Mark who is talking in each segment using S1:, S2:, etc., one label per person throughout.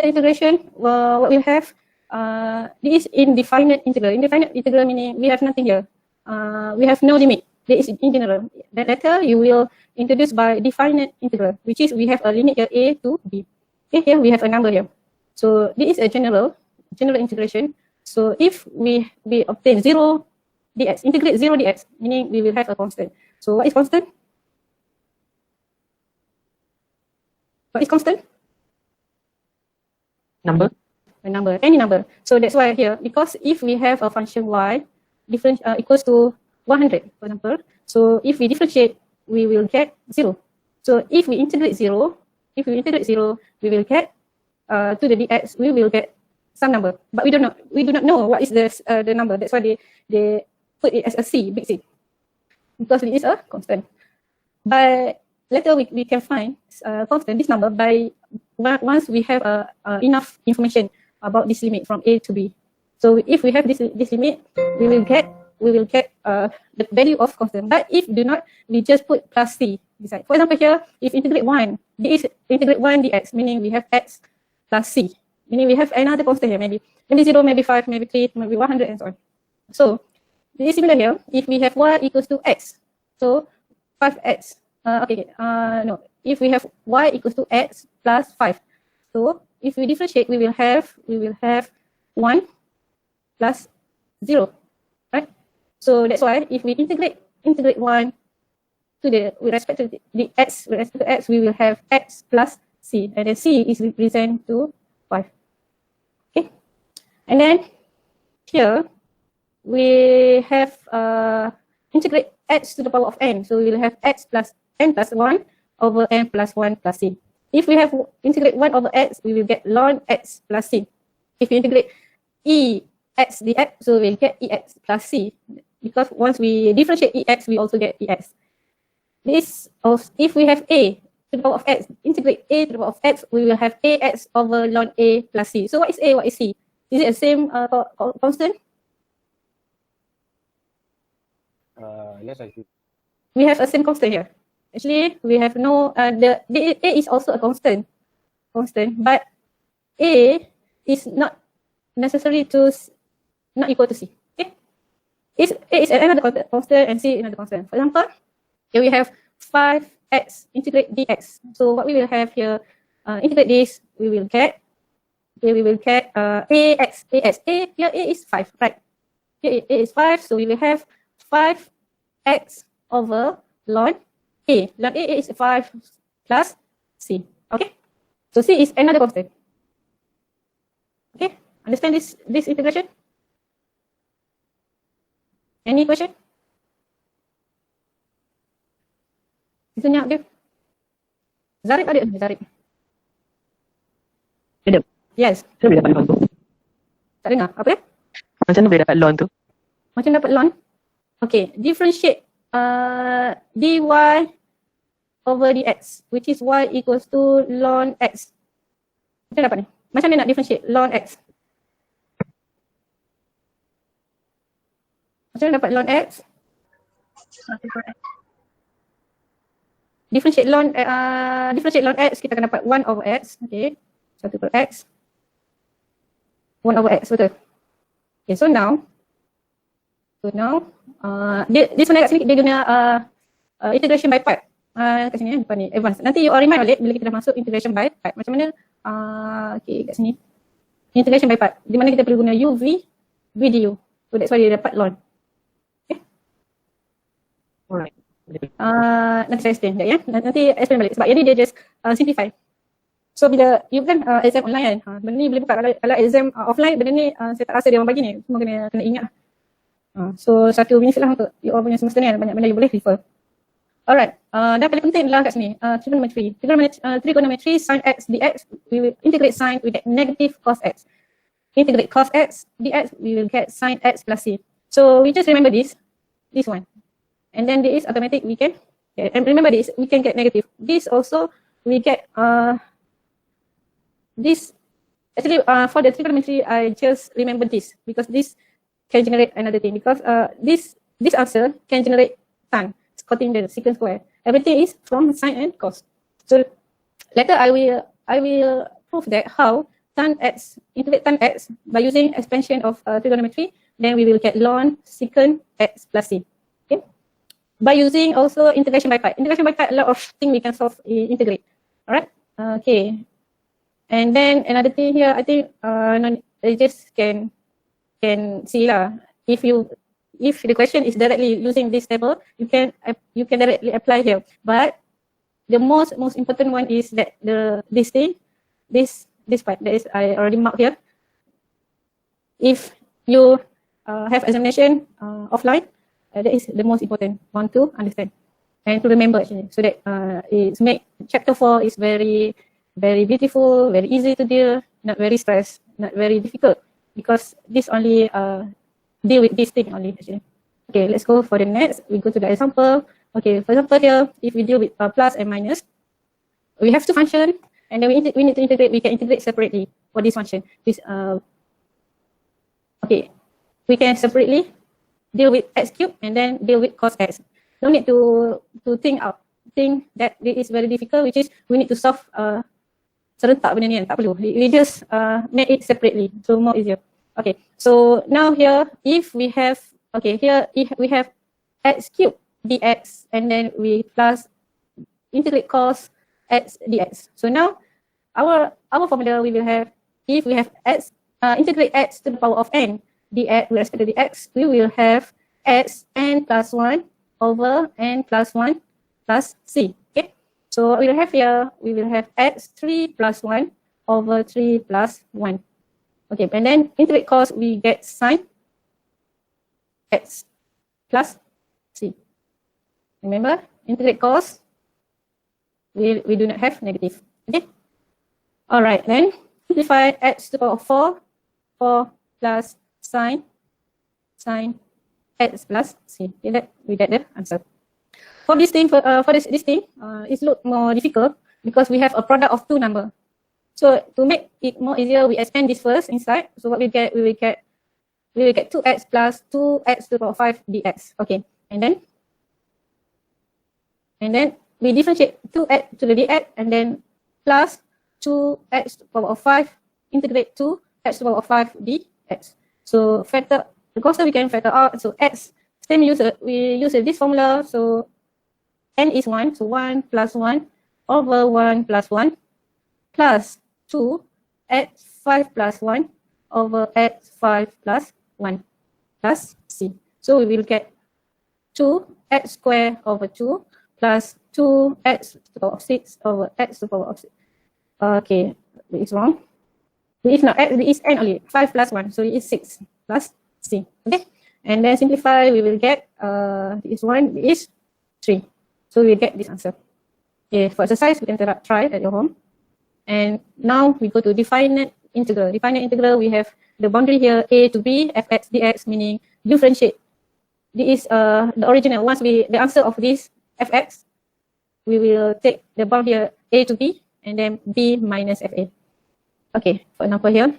S1: integration, what we have, this is indefinite integral. Indefinite integral meaning we have nothing here. We have no limit. This is in general. Then later you will introduce by definite integral, which is we have a limit here a to b. Okay, here we have a number here. So this is a general integration. So if we obtain 0 dx, integrate 0 dx, meaning we will have a constant. So what is constant? What is constant?
S2: Number.
S1: A number, any number. So that's why here, because if we have a function y different equals to 100, for example. So if we differentiate, we will get 0. So if we integrate 0, we will get to the dx, we will get some number. But we do not know what is the number. That's why they put it as a c, big C, because it is a constant. But later we can find constant, this number, by once we have enough information about this limit from a to b. So if we have this limit, we will get the value of constant. But if do not, we just put plus c beside. For example, here if integrate 1, this integrate 1 dx, meaning we have x plus c, meaning we have another constant here, maybe 0, maybe 5, maybe 3, maybe 100, and so on. So this is similar here. If we have y equals to x, so 5x. No. If we have y equals to x plus 5, so if we differentiate, we will have 1 plus 0, right? So that's why if we integrate 1 to with respect to the x, we will have x plus c, and then c is represent to 5. Okay, and then here we have integrate x to the power of n, so we will have x plus n plus 1 over n plus 1 plus c. If we have integrate 1 over x, we will get ln x plus c. If we integrate ex dx, so we'll get ex plus c, because once we differentiate ex, we also get ex. This of if we have a to the power of x, integrate a to the power of x, we will have ax over ln a plus c. So what is a, what is c? Is it the same constant?
S2: Yes, I see.
S1: We have a same constant here. Actually, we have no, the a is also a constant, but a is not necessary to not equal to c. Okay, a is another constant and c is another constant. For example, here we have 5x integrate dx. So what we will have here, integrate this, we will get ax. A here a is 5, right? Here a is 5, so we will have 5x over ln a. Ln a is 5 plus c. Okay, so c is another constant. Okay, understand this integration? Any question? Senyap dia. Zarib ada? Zarib.
S2: Ada.
S1: Yes.
S2: Macam boleh dapat lon tu?
S1: Tak dengar. Apa dia?
S2: Macam mana boleh dapat lon tu?
S1: Macam dapat ln? Okay, differentiate dy over dx, which is y equals to ln x. Macam dapat ni? Macam mana nak differentiate ln x? Macam mana dapat ln x? Differentiate ln x, kita akan dapat 1 over x. Okay, 1 per x. 1 over x, betul? Okay, so now dia sebenarnya kat sini dia guna integration by part. Kat sini depan ni advance. Nanti you all remind balik bila kita dah masuk integration by part. Macam mana? Okay, kat sini integration by part, di mana kita perlu guna u, v, du. So that's why dia dapat ln. Okay.
S2: Alright.
S1: Nanti saya explain sekejap ya. Nanti explain balik sebab jadi dia just simplify. So bila you kan exam online kan, benda ni boleh buka. Kalau exam offline, benda ni saya tak rasa dia orang bagi ni. Semua kena ingat. So satu benefit lah untuk you all punya semester ni, banyak benda you boleh refer. Alright, dan paling penting adalah kat sini trigonometry. Trigonometry sin x dx, we will integrate sin, we get negative cos x. Integrate cos x dx, we will get sin x plus c. So we just remember this one. And then this automatic we can, and remember this, we can get negative. This also we get this. Actually, for the trigonometry, I just remember this because this can generate another thing, because this answer can generate tan, cotangent the secant square. Everything is from sine and cos. So later I will prove that how tan x, integrate tan x by using expansion of trigonometry, then we will get ln secant x plus c. Okay. By using also integration by part. Integration by part, a lot of things we can solve integrate. All right. Okay. And then another thing here, I think you just can see lah. If the question is directly using this table, you can directly apply here. But the most important one is that this part that is I already marked here. If you have examination offline, that is the most important one to understand and to remember actually, so that it's make chapter 4 is very beautiful, very easy to deal, not very stressed, not very difficult, because this only deal with this thing only actually. Okay, let's go for the next. We go to the example. Okay, for example here, if we deal with plus and minus, we have two functions, and then we need to integrate. We can integrate separately for this function. This okay, we can separately deal with x cubed and then deal with cos x. No need to think that it is very difficult, which is we need to solve serentak benda ni kan, tak perlu. We just make it separately, so more easier. Okay, so now here if we have x cubed dx and then we plus integrate cos x dx. So now our formula we will have, if we have x integrate x to the power of n dx with respect to dx, we will have x n plus 1 over n plus 1 plus c. Okay, so what we will have here, we will have x 3 plus 1 over 3 plus 1. Okay, and then integrate cos, we get sine x plus c. Remember, integrate cos, we do not have negative. Okay, all right, then simplify x to the power of 4 plus sine x plus c. Okay, we get the answer. For this thing, this thing, it look more difficult because we have a product of two numbers. So to make it more easier, we expand this first inside. So what we get, we will get 2x plus 2x to the power 5 dx. Okay, and then we differentiate 2x to the dx and then plus 2x to the power of 5 integrate 2x to the power of 5 dx. So factor, the constant we can factor out. So x, same user, we use this formula. So n is 1, so 1 plus 1 over 1 plus 1 plus 2 x 5 plus 1 over x 5 plus 1 plus c. So we will get 2x squared over 2 plus 2x to the power of 6 over x to the power of 6. Okay, it is wrong. If not, it is n only, 5 plus 1, so it is 6 plus c. Okay, and then simplify, we will get this one is 3. So we will get this answer. Okay, for exercise, we can try at your home. And now we go to definite integral. Definite integral, we have the boundary here, a to b, fx dx, meaning differentiate. This is the original. Once the answer of this fx, we will take the boundary a to b and then b minus fa. Okay, for example here,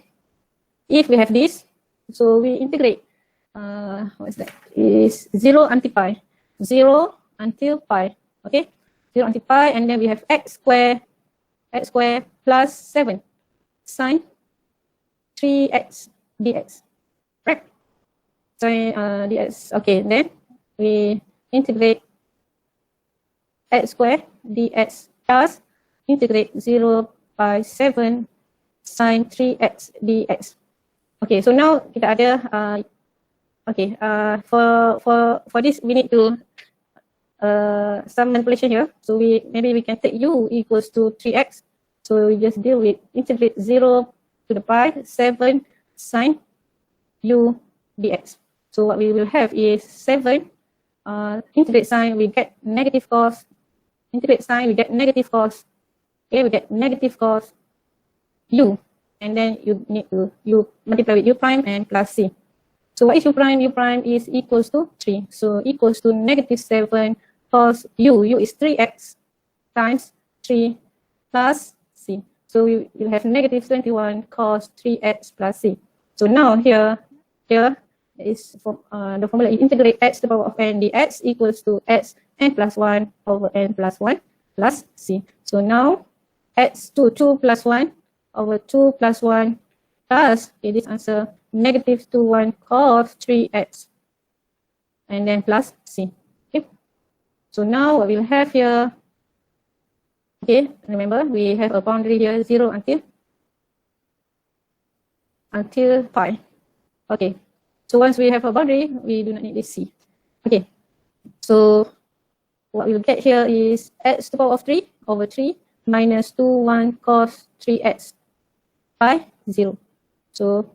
S1: if we have this, so we integrate, what is that? Is 0 until pi. 0 until pi. Okay, 0 until pi, and then we have x squared plus 7 sine 3x dx. Right? So dx. Okay, then we integrate x squared dx plus integrate 0 by 7 sine 3x dx. Okay, so now kita ada for this we need to some manipulation here. So maybe we can take u equals to 3x. So we just deal with integrate 0 to the pi 7 sine u dx. So what we will have is 7 integrate sine, we get negative cos. Integrate sine, we get negative cos. Okay, we get negative cos u, and then you need to multiply with u prime and plus c. So what is u prime? U prime is equals to 3. So equals to negative 7 cos u. U is 3x times 3 plus c. So we will have negative 21 cos 3x plus c. So now here is the formula is integrate x to the power of n dx equals to x n plus 1 over n plus 1 plus c. So now x to 2 plus 1 over 2 plus 1 plus, okay, this answer, negative 2, 1 cos 3x. And then plus c. Okay. So now what we'll have here, okay, remember we have a boundary here 0 until pi. Okay. So once we have a boundary, we do not need this c. Okay. So what we'll get here is x to the power of 3 over 3 minus 2, 1 cos 3x pi 0. So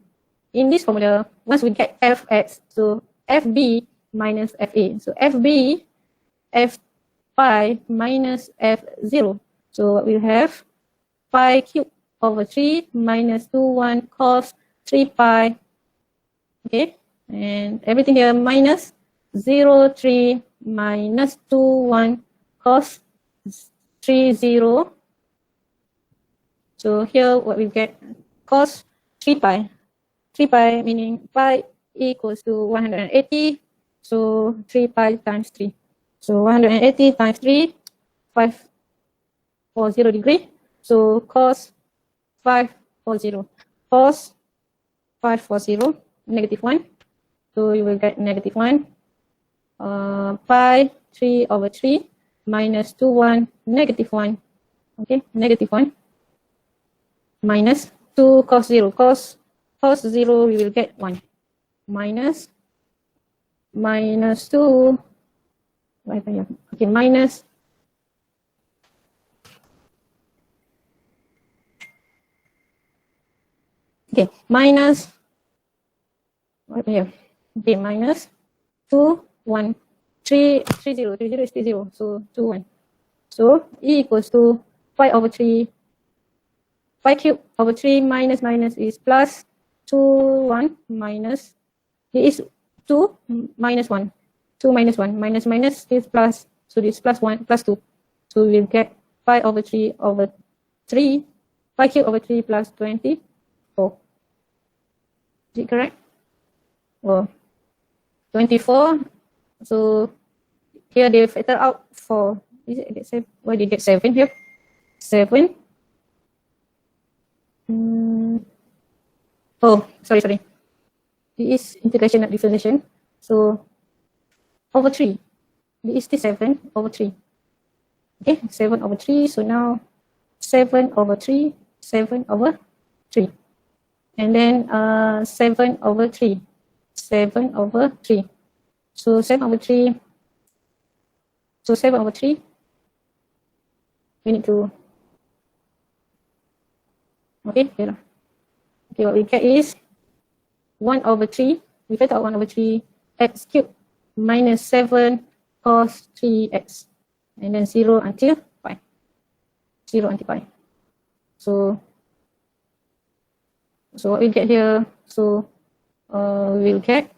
S1: in this formula, once we get fx, so fb minus fa. So fb, f pi minus f0. So what we'll have, pi cubed over 3 minus 2, 1 cos 3 pi. Okay, and everything here minus 0, 3 minus 2, 1 cos 3, 0. So here what we get, cos 3 pi. 3 pi meaning pi equals to 180. So 3 pi times 3. So 180 times 3, 540 degree. So cos 540. Cos 540, negative 1. So you will get negative 1. Pi 3 over 3 minus 2, 1, negative 1. Okay, negative 1. Minus 2 cos 0. Cos 0, we will get 1. Minus 2. Okay, minus. Okay, minus. What here? Okay, minus 2, 1, 3, 0. 3, 0 is 3, 0. So 2, 1. So E equals to pi over 3. Pi cubed over 3 minus is plus 2, 1 minus. It is 2 minus 1. 2 minus 1 minus is plus. So this plus 1 plus 2. So we will get pi over 3 over 3. Pi cubed over 3 plus 24. Is it correct? Well, 24. So here they factor out 4. Is it? Why did you get 7 here? 7. Oh, sorry. This is integration, not differentiation. So over 3. This is 7 over 3. Okay, 7 over 3. So now 7 over 3, 7 over 3. And then 7 over 3. 7 over 3. So 7 over 3. So 7 over 3. We need to. Okay, here. Okay, what we get is 1 over 3. We factor out 1 over 3 x cubed minus 7 cos 3x. And then 0 until pi. 0 until pi. So what we get here, so we will get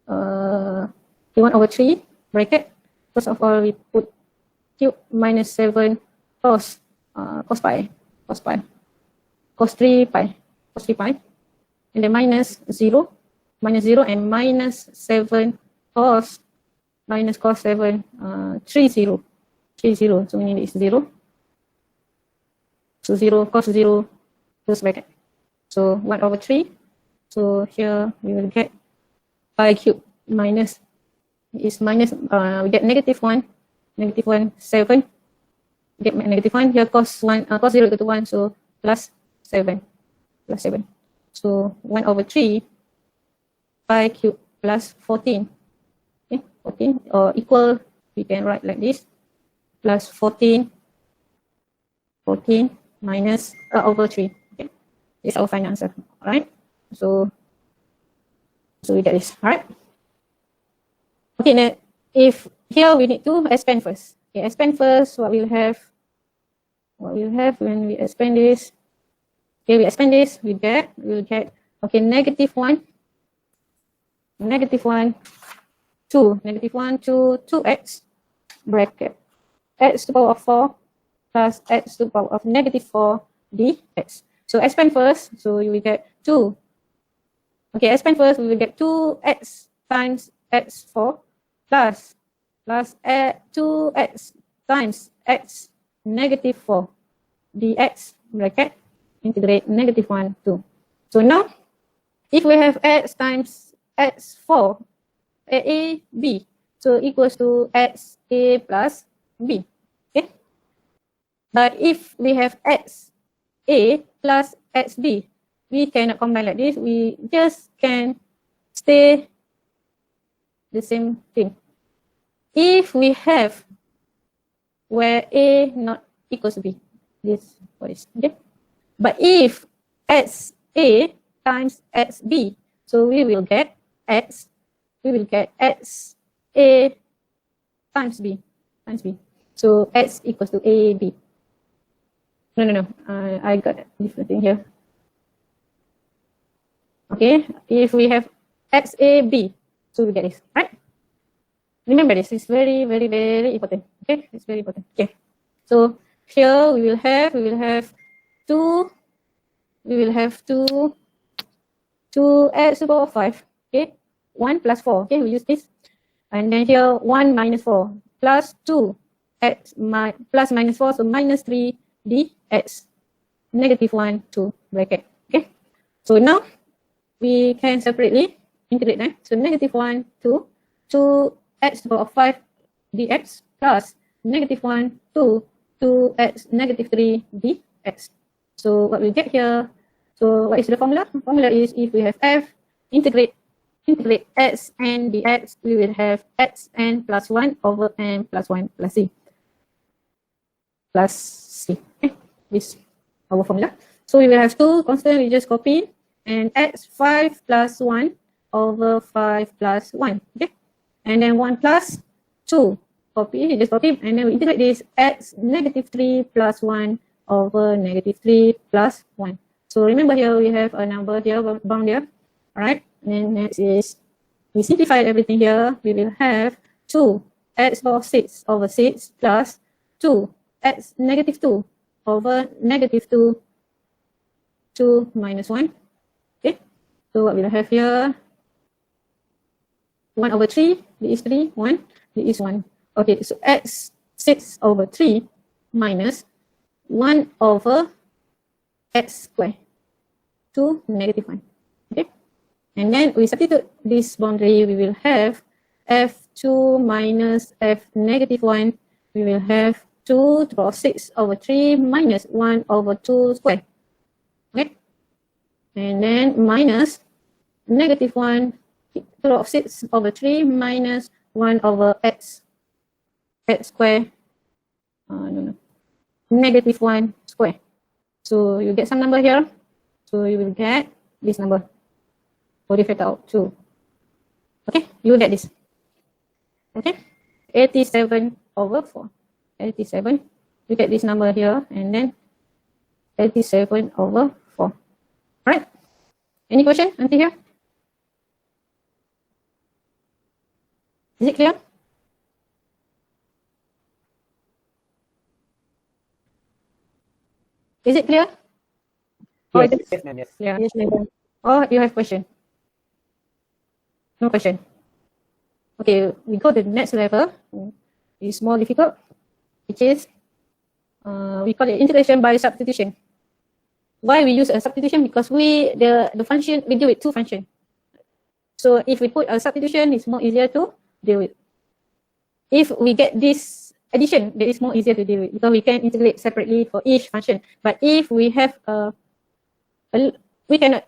S1: 1 over 3 bracket. First of all, we put cube minus 7 cos pi. Cos 3 pi. And then minus 0 and minus 7 cos 7, 30. So meaning it's 0. So 0 cos 0 close bracket. So 1 over 3. So here we will get pi cube minus is minus, we get negative 1, 7. Get negative 1 here, cos 0 equal to 1, so plus 7. So 1 over 3 pi cube plus 14. Okay, 14 or equal, we can write like this, plus 14 minus over 3. Okay, this is our final answer. All right, so we get this. All right. Okay, now if here we need to expand first. Okay, expand first. What we'll have when we expand this. Okay, we expand this. We'll get okay, negative 1 to 2x bracket x to the power of 4 plus x to the power of negative 4 dx. So expand first. So you will get 2. Okay, expand first. We will get 2x times x4 plus 2x times x negative 4 dx bracket integrate -1, 2. So now, if we have x times x4, a, b, so equals to x, a plus b, okay? But if we have x, a plus x, b, we cannot combine like this. We just can stay the same thing. If we have where a not equals to b, this what is, okay? But if x a times x b, so we will get x a times b. So x equals to a b. No. I got a different thing here. Okay, if we have x a b, so we get this, right? Remember this is very important. Okay, it's very important. Okay, so here we will have 2 2x to the power of 5. Okay, 1 plus 4. Okay, we use this, and then here 1 minus 4 plus 2 x plus minus 4, so minus 3 dx, -1, 2 bracket. Okay, so now we can separately integrate that. So -1 to 2x to the power of 5 dx plus -1 to 2x -3 dx. So what we get here, so what is the formula? The formula is if we have f, integrate x and dx, we will have x n plus 1 over n plus 1 plus c. Okay, this our formula. So we will have 2 constant, we just copy, and x 5 plus 1 over 5 plus 1. Okay, and then 1 plus 2, copy, just copy, and then we integrate this x -3 plus 1 over -3 plus 1. So remember here we have a number here, bound here. Alright, and then next is we simplify everything here. We will have 2 x power 6 over 6 plus 2 x -2 over -2 minus 1. Okay, so what we'll have here, 1 over 3, this is 3, 1, this is 1. Okay, so x 6 over 3 minus 1 over x squared to -1. Okay, and then we substitute this boundary, we will have f2 minus f -1, we will have 2 to the power 6 over 3 minus 1 over 2 squared. Okay, and then minus -1 to the power of 6 over 3 minus 1 over x squared, -1 square. So you get some number here. So you will get this number. 45 out 2. Okay, you will get this. Okay, 87 over 4. 87. You get this number here, and then 87 over 4. Alright. Any question until here? Is it clear? Is it clear?
S2: Yes, ma'am, yes.
S1: Yeah. Yes, ma'am. Or you have question? No question. Okay, we go to the next level. It's more difficult, which is we call it integration by substitution. Why we use a substitution? Because the function, we deal with 2 functions. So if we put a substitution, it's more easier to deal with. If we get this addition, that is more easier to deal with because we can integrate separately for each function. But if we have we can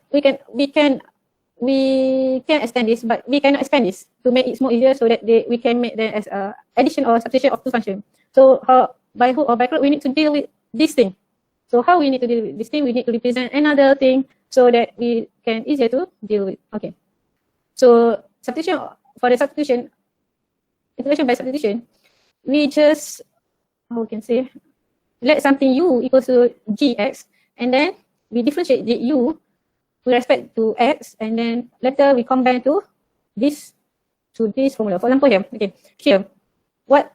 S1: extend this, but we cannot expand this to make it more easier so that we can make them as a addition or substitution of 2 functions. So by hook or by crook, we need to deal with this thing. So how we need to deal with this thing? We need to represent another thing so that we can easier to deal with. Okay. So substitution, for the substitution, integration by substitution, we just, how we can say, let something u equals to gx, and then we differentiate the u with respect to x, and then later we combine to this formula. For example here, okay, here, what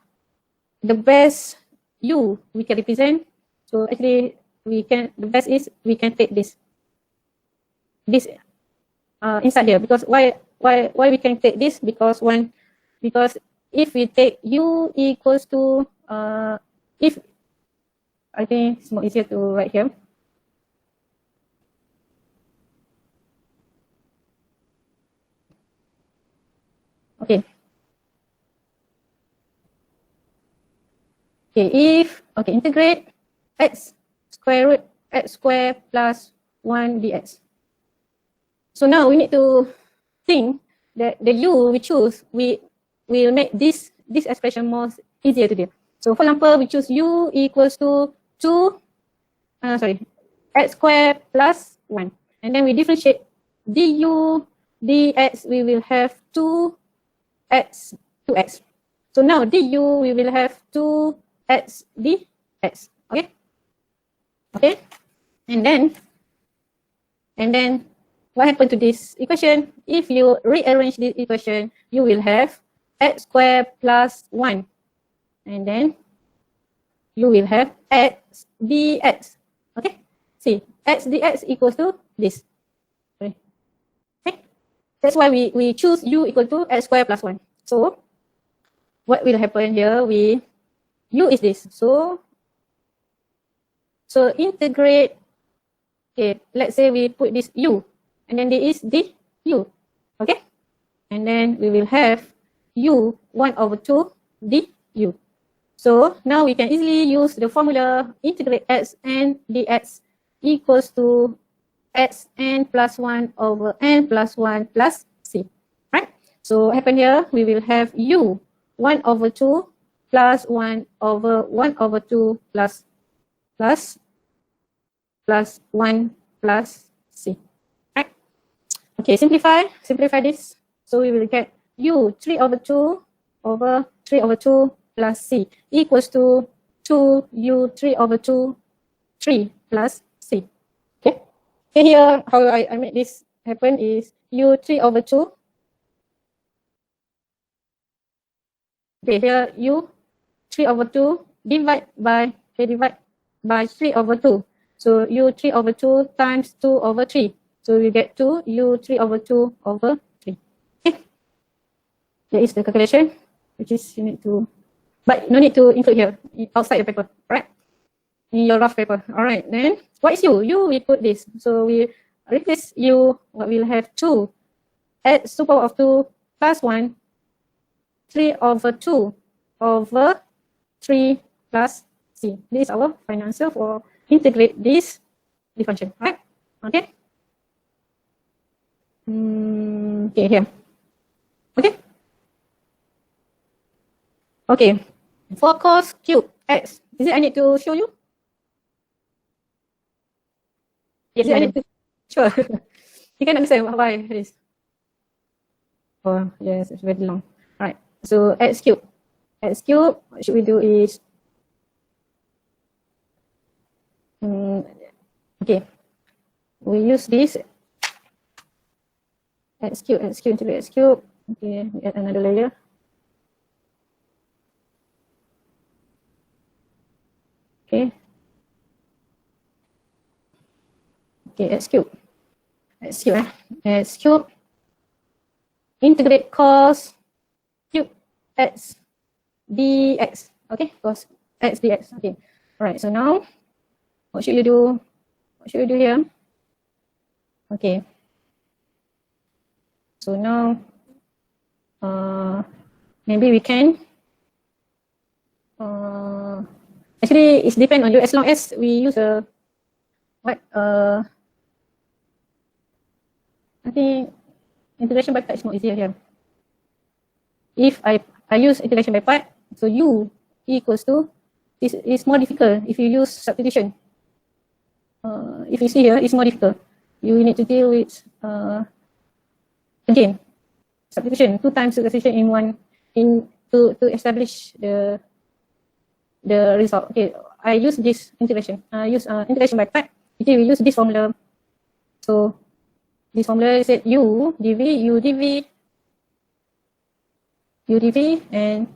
S1: the best u we can represent. So actually the best is we can take this inside here, because why we can take this? Because if we take u equals to if I think it's more easier to write here. Okay. Okay, integrate x square root x square plus 1 dx. So now we need to think that the u we choose, we will make this expression more easier to do. So for example, we choose u equals to 2, x square plus 1. And then we differentiate du dx, we will have 2x. So now du, we will have 2x dx. Okay? Okay? And then what happened to this equation? If you rearrange this equation, you will have x squared plus 1. And then you will have x dx. Okay? See, x dx equals to this. Okay? That's why we choose u equal to x squared plus 1. So, what will happen here? U is this. So integrate. Okay, let's say we put this u. And then there is the u, okay? And then we will have u 1 over 2 du. So now we can easily use the formula integrate x n dx equals to x n plus 1 over n plus 1 plus c, right? So what happened here? We will have u 1 over 2 plus 1 over 1 over 2 plus 1 plus c. Okay, simplify this. So we will get u 3 over 2 over 3 over 2 plus c equals to 2u 3 over 2, 3 plus c. Okay. Okay, here how I make this happen is u 3 over 2. Okay, here u 3 over 2 divide by 3 over 2. So u 3 over 2 times 2 over 3. So we get 2 u 3 over 2 over 3. Okay. There is the calculation, which is you need to, but no need to include here outside the paper, right? In your rough paper. All right. Then what is u? U we put this. So we replace u. What we'll have 2 x to the power of 2 plus 1, 3 over 2 over 3 plus c. This is our final answer for integrate this differential, right? Okay. Okay, here. Okay. Okay. For cos cube x, is it I need to show you? Yes, I need to. Sure. You can understand why this. Oh, yes, it's very long. All right. So x cube. What should we do is. Okay. We use this. X cube into x cube. Okay, we add another layer. Okay. Okay, x cube. Integrate cos cube x dx. Okay, cos x dx. Okay. All right. So now, what should you do? What should you do here? Okay. So now, maybe we can, actually it's depend on you as long as we use I think integration by part is more easier here. If I use integration by part, so u equals to, is more difficult if you use substitution. If you see here, it's more difficult. You need to deal with, again, substitution, 2 times substitution in one, to establish the result. Okay, I use this integration. I use integration by part. Okay, we use this formula. So this formula is u dv, and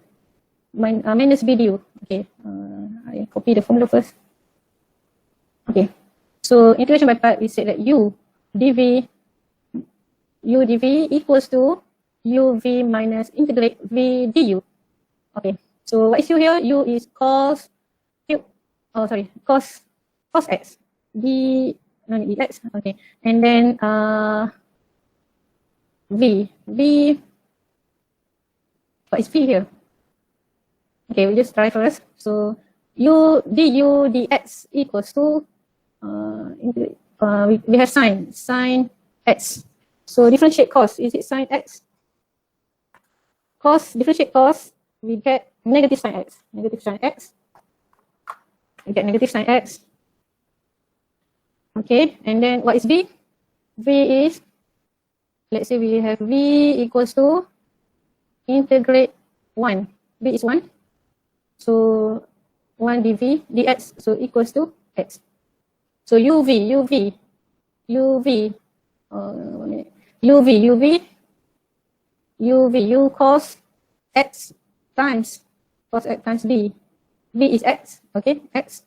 S1: minus b du. Okay, I copy the formula first. Okay, so integration by part, we said that u dv equals to uv minus integrate v du. Okay, so what is u here? U is cos cube. Oh, sorry, cos x dx. Okay, and then v What is v here? Okay, we'll just try first. So u du dx equals to we have sine x. So differentiate cos. Is it sine x? Cos, differentiate cos, we get negative sine x. Negative sine x. We get negative sine x. Okay, and then what is v? V is, let's say we have v equals to integrate 1. V is 1. So 1 dv dx, so equals to x. So uv, u cos x times d. V is x, okay, x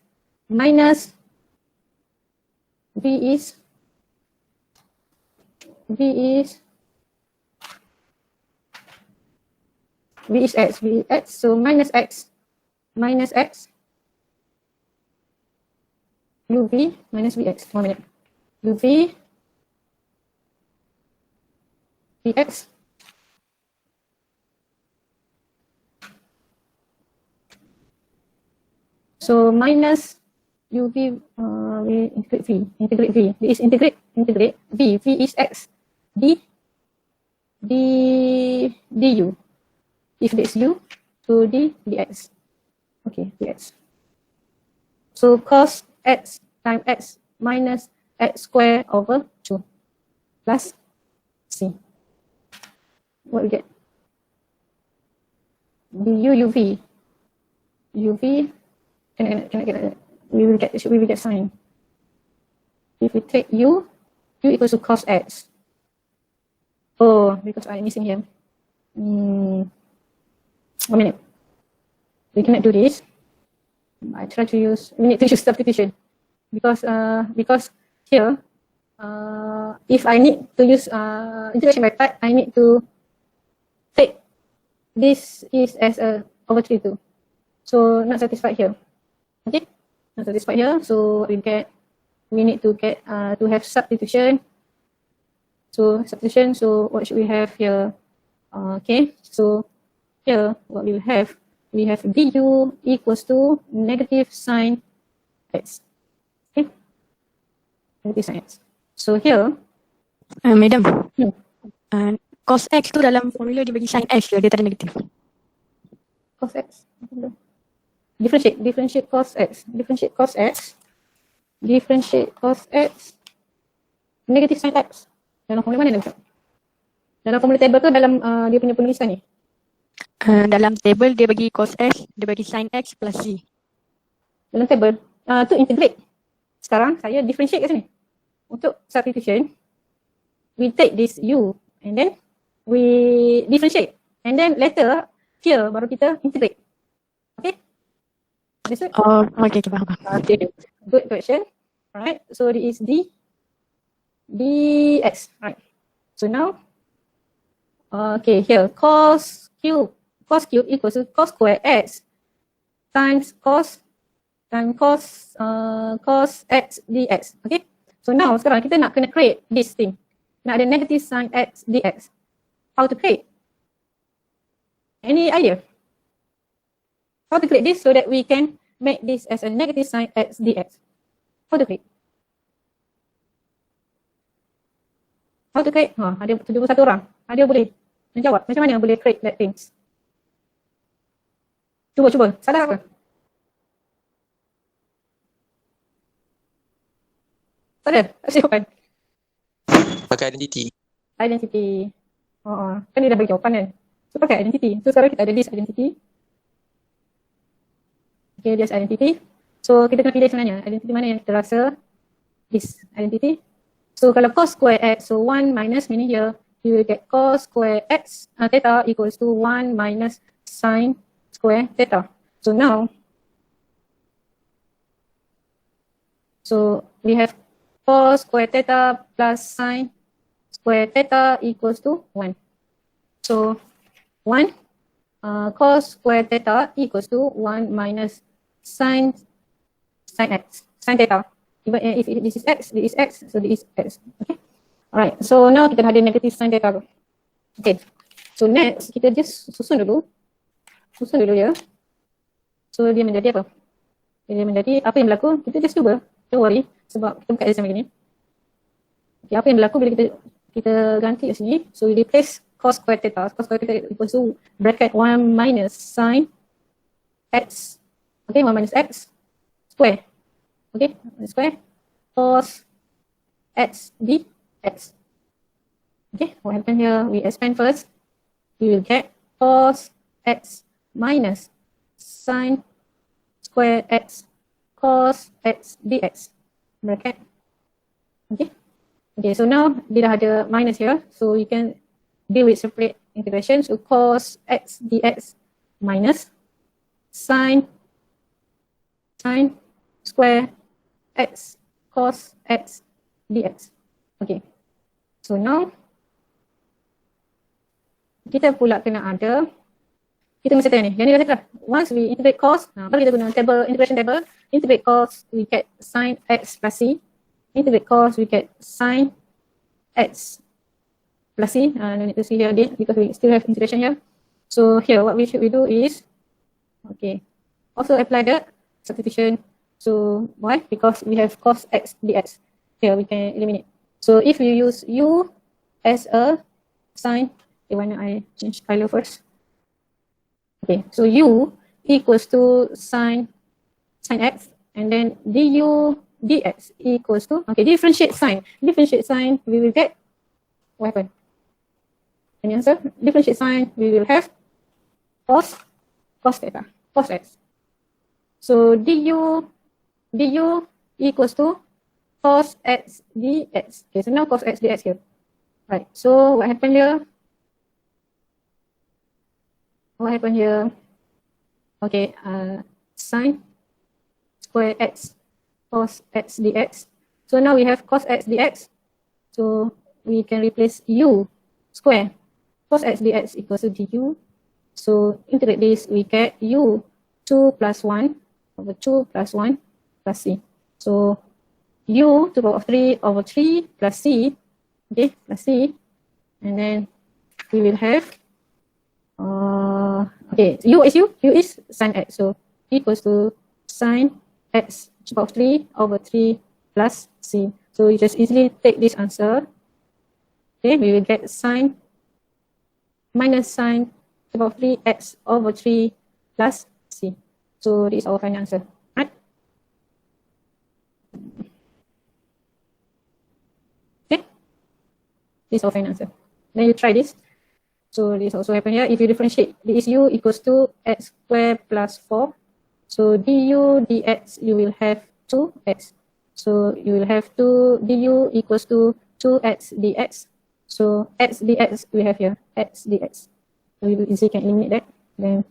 S1: minus v is x, so minus x uv minus vx. 1 minute. uv vx so minus uv we integrate v. This is integrate v is x d du. If this u, so d dx. Okay, dx. So cos x times x minus x square over 2 plus c. What we get? Du uv. Can I get that? We will get sine. If we take u equals to cos x. Oh, because I'm missing here. 1 minute. We cannot do this. I try to use, we need to use substitution. Because here, if I need to use integration by part, I need to take this is as a over 3 too. So not satisfied here. Okay, not satisfied here. So we need to get to have substitution. So substitution. So what should we have here? Okay, so here what we will have, we have du equals to negative sine x. Okay, negative sine x. So here,
S3: Madam, cos x tu dalam formula dia bagi sin x dia tak ada negatif.
S1: cos x. Differentiate cos x. Differentiate cos x. Negative sin x. Dalam formula mana dia? Dalam formula table ke dalam dia punya penulisan ni?
S3: Dalam table dia bagi cos x, dia bagi sin x plus c.
S1: Dalam table tu integrate. Sekarang saya differentiate kat sini. Untuk substitution, we take this u and then we differentiate. And then later here baru kita integrate. Okay? Understood?
S3: Oh, okay, faham.
S1: Okay. Good question. Alright. So this is dx. Right. So now, okay, here cos cube equals to cos square x times cos x dx. Okay. So now sekarang kita nak kena create this thing. Nak ada negative sin x dx. How to create? Any idea? How to create this so that we can make this as a negative sin x dx? How to create? How to create? Ada 71 orang. Ada boleh menjawab macam mana boleh create that things? Cuba. Salah apa? Tak ada? Tak jawapan?
S4: Pakai identity.
S1: Identity. Kan dia dah bagi jawapan kan? So pakai identity. So sekarang kita ada this identity. Okay, this identity. So kita kena pilih sebenarnya identity mana yang kita rasa this identity. So kalau cos square x, so 1 minus, meaning here you will get cos square x theta equals to 1 minus sin square theta. So now, so we have cos square theta plus sin square theta equals to 1. So 1 cos square theta equals to 1 minus sin x, sin theta. Even if this is x, so this is x. Okay. Alright. So now kita ada negative sin theta. Okay. So next, kita just susun dulu ya. So dia menjadi apa? Dia menjadi apa yang berlaku, kita just cuba. Don't worry, sebab kita buka exam begini. Okay, apa yang berlaku bila kita ganti kat sini. So we replace cos square theta. Cos square theta equals to bracket 1 minus sin x. Okay, 1 minus x square. Okay, square cos x dx. Okay, what happened here? We expand first. We will get cos x minus sin square x cos x dx. Bracket. Okay. Okay, so now dia dah ada minus here. So you can deal with separate integration. So cos x dx minus sin square x cos x dx. Okay. So now kita pula kena ada, kita mesti tanya ni. Yang ni dah cakap. Once we integrate cos, baru kita guna integration table. Integrate cos, we get sin x plus c. Integrate cos, we get sin x plus c. No need to see here again because we still have integration here. So here what we do is, okay, also apply the substitution. So why? Because we have cos x dx. Here we can eliminate. So if you use u as a sin, okay, why not I change color first? Okay, so u equals to sin x, and then du dx equals to, okay, differentiate sign, we will get, what happened? Any answer? Differentiate sign, we will have cos theta, cos x. So du equals to cos x dx. Okay, so now cos x dx here. Right, so what happened here? Okay, sin square x cos x dx. So now we have cos x dx. So we can replace u square. Cos x dx equals to du. So integrate this, we get u 2 plus 1 over 2 plus 1 plus c. So u to the power of 3 over 3 plus c. Okay, plus c. And then we will have, okay, u is sin x. So equals to sin x to the power of 3 over 3 plus c. So you just easily take this answer. Okay, we will get sin minus sin to the power of 3x over 3 plus c. So this is our final answer. Right? Okay, this is our final answer. Then you try this. So this also happen here. If you differentiate, this u equals to x squared plus 4. So du dx, you will have 2x. So you will have 2 du equals to 2x dx. So x dx we have here, x dx. So you easily can eliminate that. Then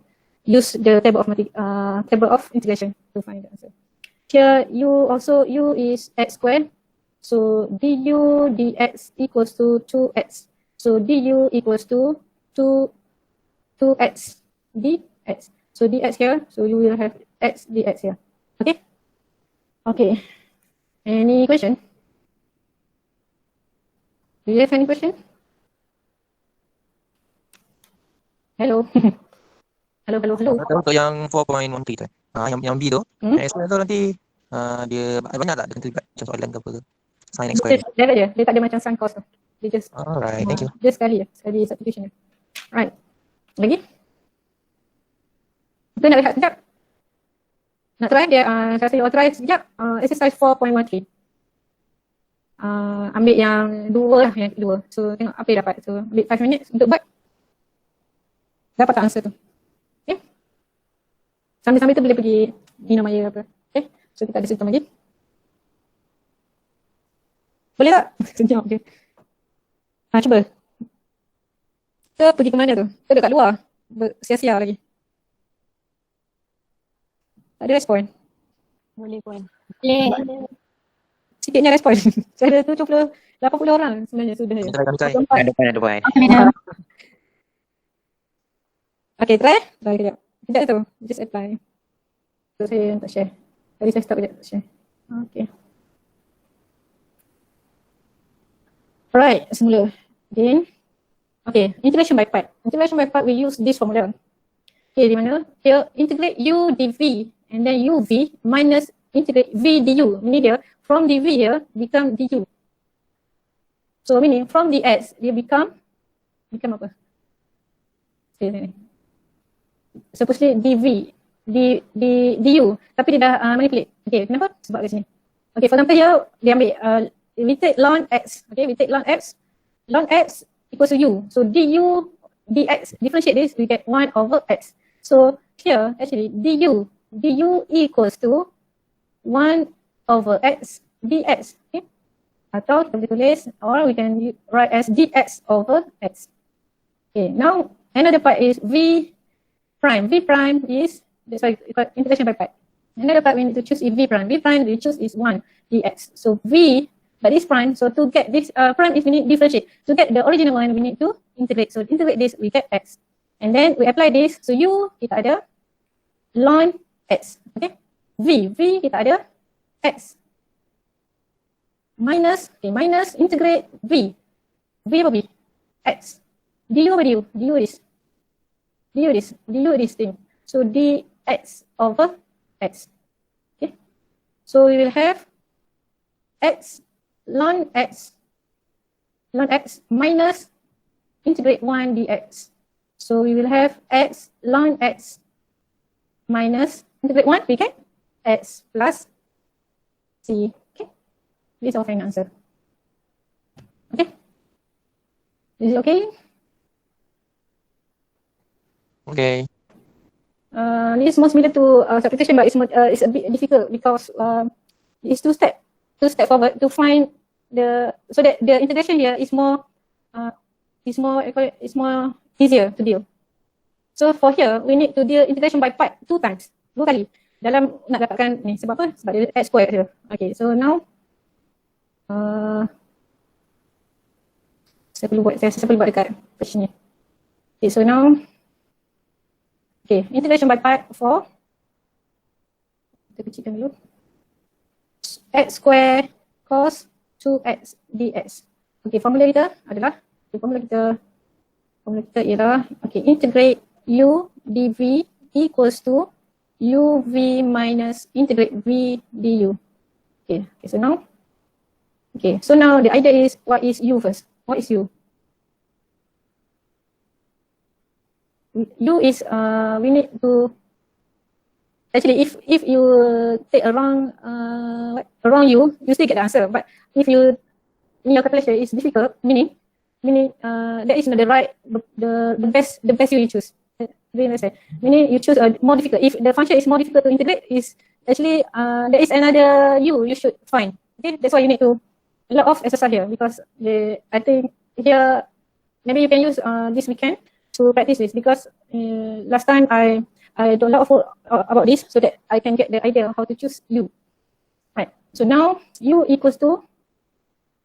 S1: use the table of integration to find the answer. Here u is x squared. So du dx equals to 2x. So du equals to 2x dx. So dx here, so you will have x dx here. Okay? Okay. Any question? Do you have any question? Hello. Hello.
S4: Untuk yang 4.13 tu, yang B tu, explain tu nanti dia banyak tak dia terlibat macam soalan ke apa ke? Sin x square.
S1: Dia tak ada macam sin cos tu. Dia just,
S4: Alright, thank you.
S1: Dia sekali substitution. Right. Lagi? Kita nak lihat sekejap. Nak try dia, saya rasa you try sekejap. Exercise 4.13. Ambil yang dua lah, yang kedua. So tengok apa yang dapat. So ambil 5 minutes untuk buat. Dapat tak answer tu? Okay. Sambil-sambil tu boleh pergi minum air apa. Okay. So kita ada sistem lagi. Boleh tak? Sekejap je. Cuba. Kita pergi ke mana tu? Kita dekat luar. Sia-sia lagi. Tak ada respon.
S3: Boleh pun.
S1: Sikitnya respon. Saya ada 80 orang sebenarnya sudah ya.
S4: Kami try.
S2: Ada point.
S1: Okay, try. Try kejap. Kejap tu. Just apply. So saya tak share. Tadi saya stop kejap tak share. Okay. Alright, semula. Again. Okay, integration by part. Integration by part, we use this formula. Okay, di mana? Here, integrate u dv and then uv minus integrate v du. Meaning dia, from dv here, become du. So, meaning from dx, dia become apa? Okay, ni. Supposedly dv, du. Tapi dia dah manipulate. Okay, kenapa? Sebab kat sini. Okay, for example here, dia ambil, we take ln x. Okay, we take ln x. Ln x equals to u. So, du dx, differentiate this, we get 1 over x. So here actually du equals to 1 over x dx. Okay? Atau kita boleh tulis, or we can write as dx over x. Okay, now another part is v prime. V prime is, that's why we got integration by part. Another part we need to choose is v prime. V prime we choose is 1 dx. So v, but this prime, so to get this prime is we need differentiate. To get the original one we need to integrate. So integrate this, we get x. And then we apply this. So u kita ada ln x. Okay. V kita ada x. Minus, okay, minus integrate v. V apa v? X. Du apa du? Du this thing. So dx over x. Okay. So we will have x ln x minus integrate 1 dx. So we will have x ln x minus integrate 1, we get x plus c. Okay, this is our final answer. Okay, is it okay?
S4: Okay.
S1: This is more similar to substitution, but it's a bit difficult because it's two step forward to find the, so that the integration here is more easier to deal. So for here, we need to deal integration by part 2 times, 2 kali. Dalam nak dapatkan ni, sebab apa? Sebab dia x square here. Okay, so now saya perlu buat dekat question ni. Okay, so now okay, integration by part 4. Kita kecilkan dulu. X square cos 2x dx. Okay, formula kita adalah, formula kita ialah, okay, integrate u dv equals to uv minus integrate v du. Okay, so now the idea is, what is u first? What is u? U is, we need to, actually if you take a wrong u, you still get the answer. But if you, in your calculation is difficult, meaning that is not the right, the best you choose. Meaning you choose a more difficult. If the function is more difficult to integrate, is actually there is another u you should find. Okay, that's why you need to a lot of exercise here, because I think here maybe you can use this weekend to practice this, because last time I do a lot of work about this so that I can get the idea of how to choose u. Right. So now u equals to,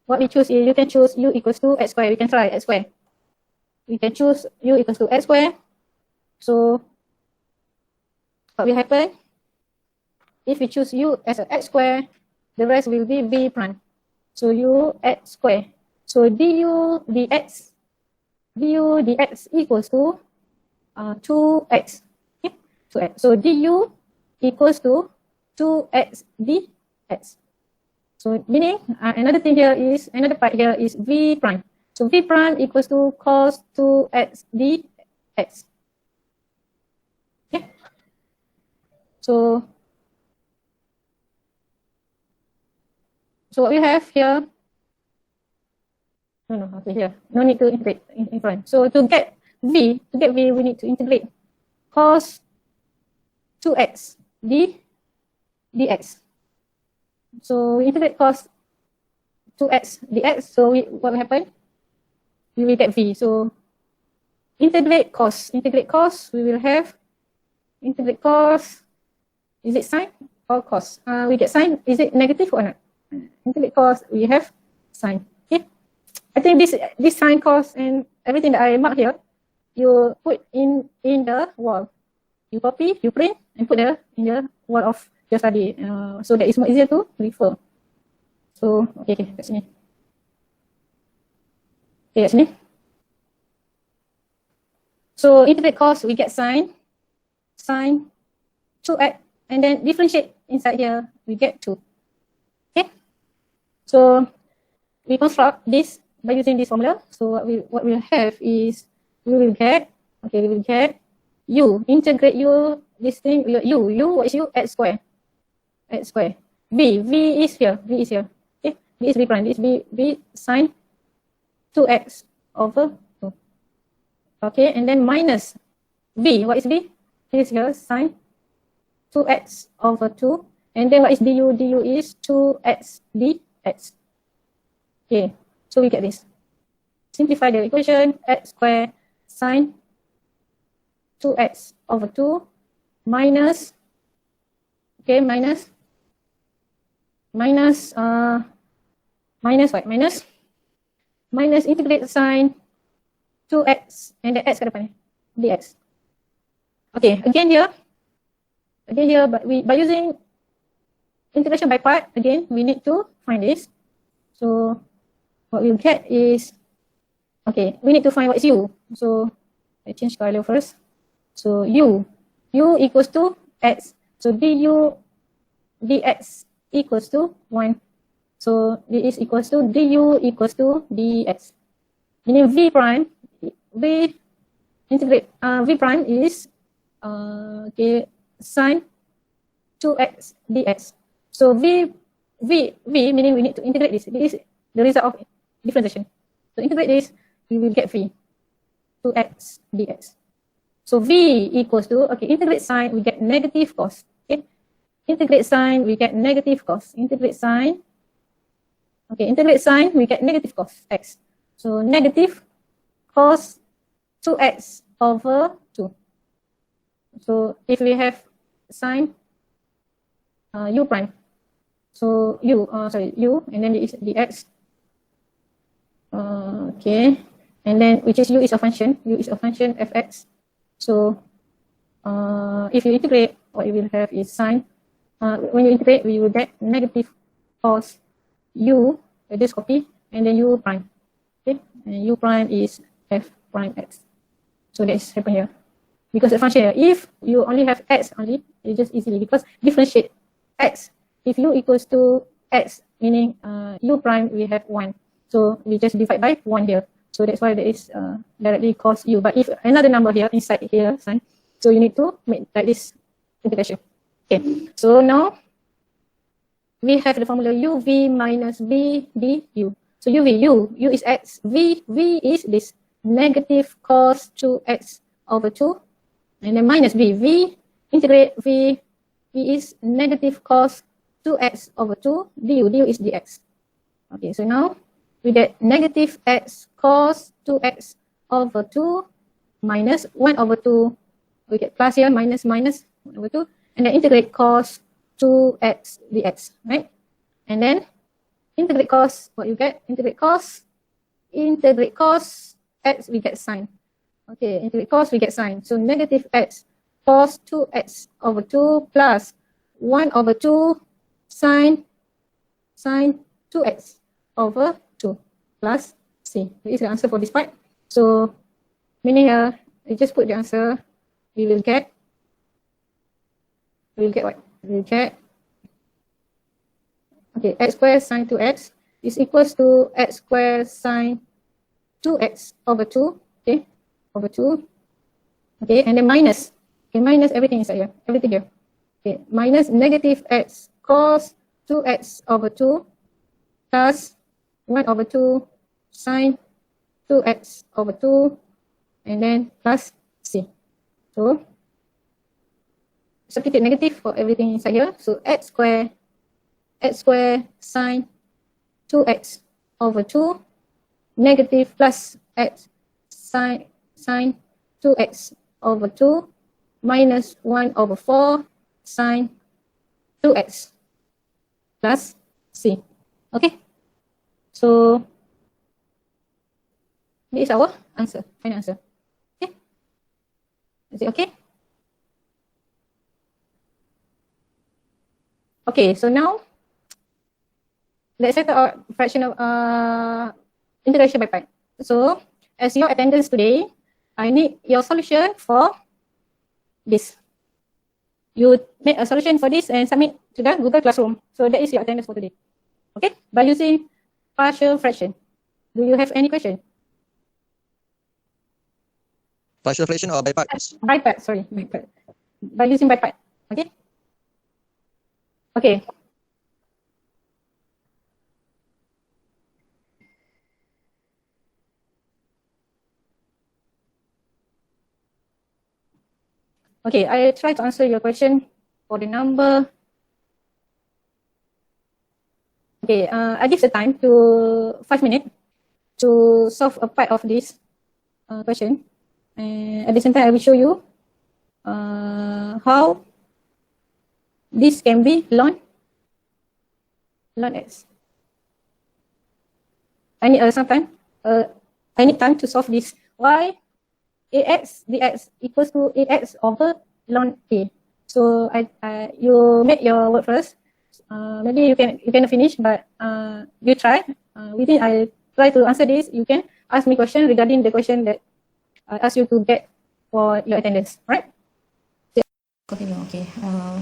S1: what we choose is, you can choose u equals to x square. We can try x square. We can choose u equals to x square. So what will happen? If we choose u as a x square, the rest will be v prime. So u x square. So du dx equals to 2x. Okay? 2x. So du equals to 2x dx. So meaning another thing here is, another part here is v prime. So v prime equals to cos 2x dx. Okay. So what we have here, okay, here, no need to integrate in front. So to get v, we need to integrate cos 2x dx. So we integrate cos 2x dx. So what will happen? We will get v. So integrate cos, we will have integrate cos. Is it sine or cos? We get sine. Is it negative or not? Integrate cos, we have sine. Okay. I think this sine, cos, and everything that I mark here, you put in the wall. You copy, you print, and put in the wall of your study, so that it's more easier to refer. So okay, kat sini. Okay, kat sini. So integrate cos, we get sine 2x, and then differentiate inside here, we get 2. Okay. So we construct this by using this formula. So what we'll have is we will get u, integrate u, this thing, u, what is u? X square. V is here. Okay, V is V prime. This V sine 2x over 2. Okay, and then minus V. What is V? This here, sine 2x over 2. And then what is du? Du is 2x dx. Okay, so we get this. Simplify the equation, x square sine 2x over 2 minus, okay, minus what? Minus integrate sine 2x and the x ke depan ni, dx. Okay, again here, but by using integration by part, again, we need to find this. So what we'll get is, okay, we need to find what is u. So I change color first. So u equals to x. So du dx equals to 1. So this equals to du equals to dx. Meaning v prime is okay, sine 2x dx. So v meaning we need to integrate this. This is the result of differentiation. So integrate this, we will get v 2x dx. So v equals to, okay, integrate sine, we get negative cos. Okay, integrate sine, we get negative cos. Integrate sine, we get negative cos x. So negative cos 2x over 2. So if we have sine u prime, so u, and then is dx. Okay, and then which is u is a function fx. So if you integrate, what you will have is sine. When you integrate, we will get negative cos u, this copy, and then u prime. Okay, and u prime is f prime x. So that's happen here. Because the function here, if you only have x only, you just easily, because differentiate x. If u equals to x, meaning u prime, we have 1. So we just divide by 1 here. So that's why there is directly cos u. But if another number here, inside here, sine, so you need to make like this integration. Okay, so now we have the formula uv minus v du. So u is x, v is this negative cos 2x over 2, and then minus v integrate v is negative cos 2x over 2, du is dx. Okay, so now we get negative x cos 2x over 2 minus 1 over 2, we get plus here, minus 1 over 2, and then integrate cos 2x dx, right? And then integrate cos, what you get? Integrate cos x, we get sine. Okay, integrate cos, we get sine. So negative x cos 2x over 2 plus 1 over 2 sine 2x over 2 plus c. This is the answer for this part. So meaning here, you just put the answer, we will get what? We will get, okay, x squared sine 2x is equals to x squared sine 2x over 2, okay, over 2, okay, and then minus, okay, minus everything inside here, everything here, okay, minus negative x cos 2x over 2 plus 1 over 2 sine 2x over 2, and then plus c. So substitute negative for everything inside here. So x square sine 2x over 2 negative plus x sine 2x over 2 minus 1 over 4 sine 2x plus c. Okay, so this is our answer, final answer. Okay, is it okay? Okay, so now let's set our fraction of integration by part. So as your attendance today, I need your solution for this. You make a solution for this and submit to the Google Classroom. So that is your attendance for today. Okay, by using partial fraction. Do you have any question?
S4: Partial fraction or by parts?
S1: By part, sorry, by part. By using by part. Okay. Okay. Okay, I try to answer your question for the number. Okay, I give the time to 5 minutes to solve a part of this question. And at the same time, I will show you how this can be ln x. I need some time. I need time to solve this. Why ax dx equals to ax over ln a. So you make your work first. Maybe you can finish, but you try. Within I try to answer this. You can ask me question regarding the question that I ask you to get for your attendance, right? Continue. Okay.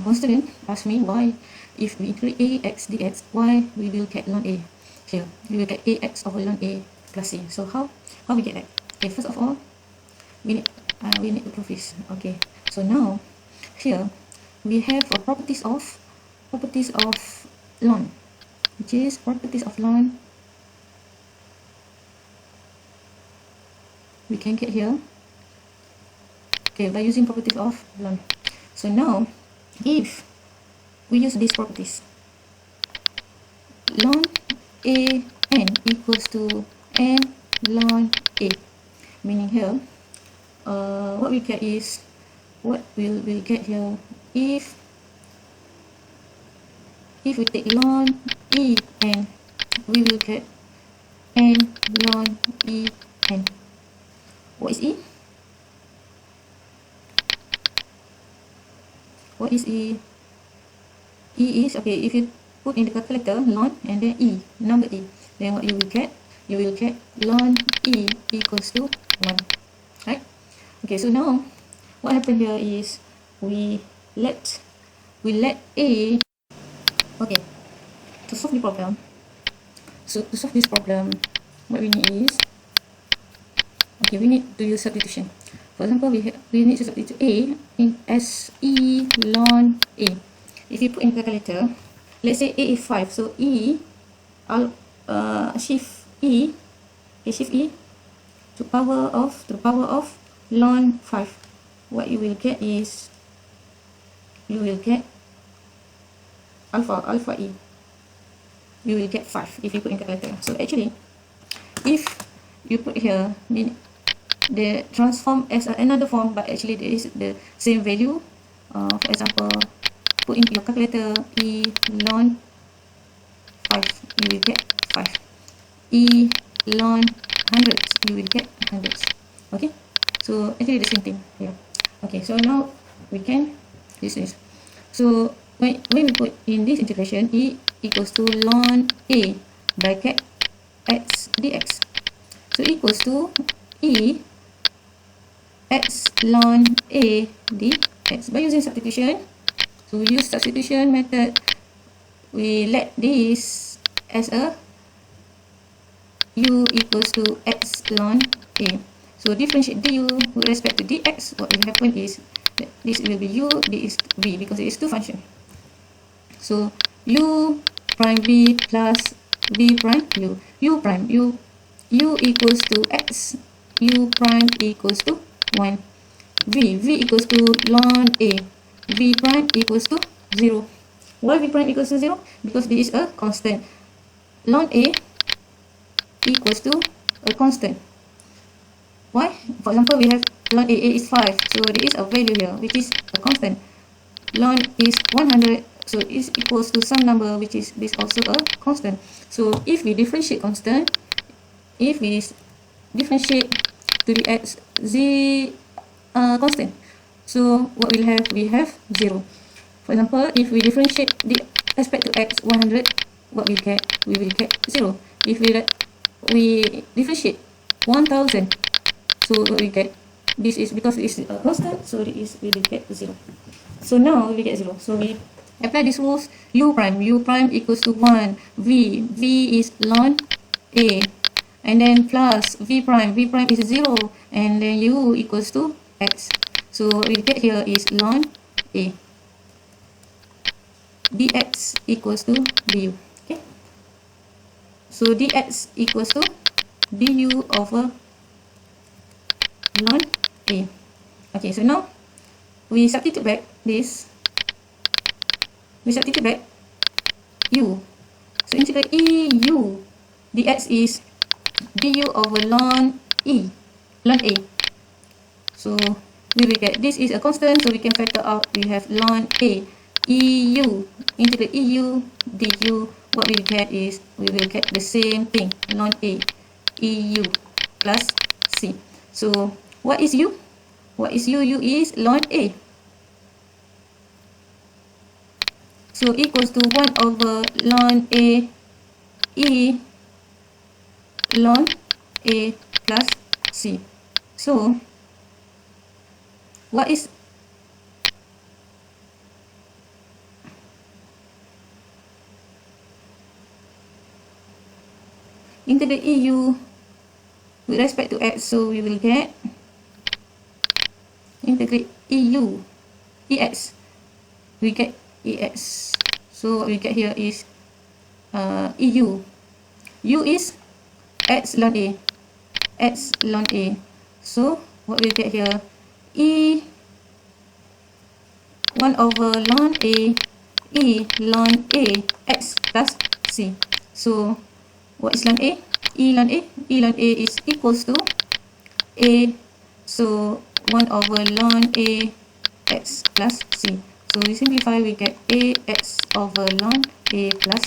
S1: One student asked me why, if we include ax dx, why we will get ln a. Here we will get ax over ln a plus c. So how we get that? Okay. First of all, we need to prove this. Okay. So now here we have a properties of ln, which is properties of ln. We can get here. Okay, by using properties of ln. So now, if we use these properties, ln a n equals to n ln a, meaning here, what we get is, what will we get here, if we take ln e n, we will get n ln e n. What is e? What is e? E is, okay, if you put in the calculator ln and then e, number e, then what you will get? You will get ln e equals to 1, right? Okay, so now what happened here is we let a, okay, to solve the problem. So to solve this problem, what we need is, okay, we need to use substitution. For example, we need to substitute a in as e ln a. If you put in calculator, let's say a is 5, so e, shift e to the power of ln 5. What you will get is, you will get alpha e. You will get 5 if you put in calculator. So actually, if you put here, the transform as another form, but actually there is the same value. For example, put into your calculator e ln 5, you will get 5. E ln hundreds, you will get hundreds. Okay, so actually the same thing here. Okay, so now we can use this. So when we put in this integration, e equals to ln a bracket x dx, so equals to e x ln a dx. By using substitution, so we use substitution method. We let this as a u equals to x ln a. So differentiate du with respect to dx. What will happen is that this will be u, this is v, because it is two function. So u prime v plus v prime u. U prime u equals to x, u prime equals to 1. V equals to ln a. V prime equals to 0. Why v prime equals to 0? Because this is a constant. Ln a equals to a constant. Why? For example, we have ln a is 5, so there is a value here which is a constant. Ln is 100, so it equals to some number which is this also a constant. So if we differentiate constant, if we differentiate to the x z constant, so what we'll have, we have 0. For example, if we differentiate the respect to x 100, what we get? We will get 0. If we differentiate 1000, so what we get? this is because it's a constant, so it is we will get 0. So now we get 0. So we apply this rules. U prime equals to 1. V is ln A, and then plus V prime is 0, and then U equals to X. So what we get here is ln A. Dx equals to du. Okay. So dx equals to du over ln A. Okay, so now we substitute back this. We substitute back u. So integrate EU dx is du over ln E, ln A. So we will get, this is a constant, so we can factor out. We have ln A. EU, integrate EU du, what we get is, we will get the same thing, ln A, EU plus C. So what is U? What is U? U is ln A. So equals to 1 over ln A E ln A plus C. So what is integrate EU with respect to X, so we will get integrate EU EX, we get EX. So what we get here is EU. U is X ln A, X ln A. So what we get here, E 1 over ln A E ln A X plus C. So what is ln A? E ln A? E ln A is equals to A. So 1 over ln A X plus C. So we simplify, we get A X over ln A plus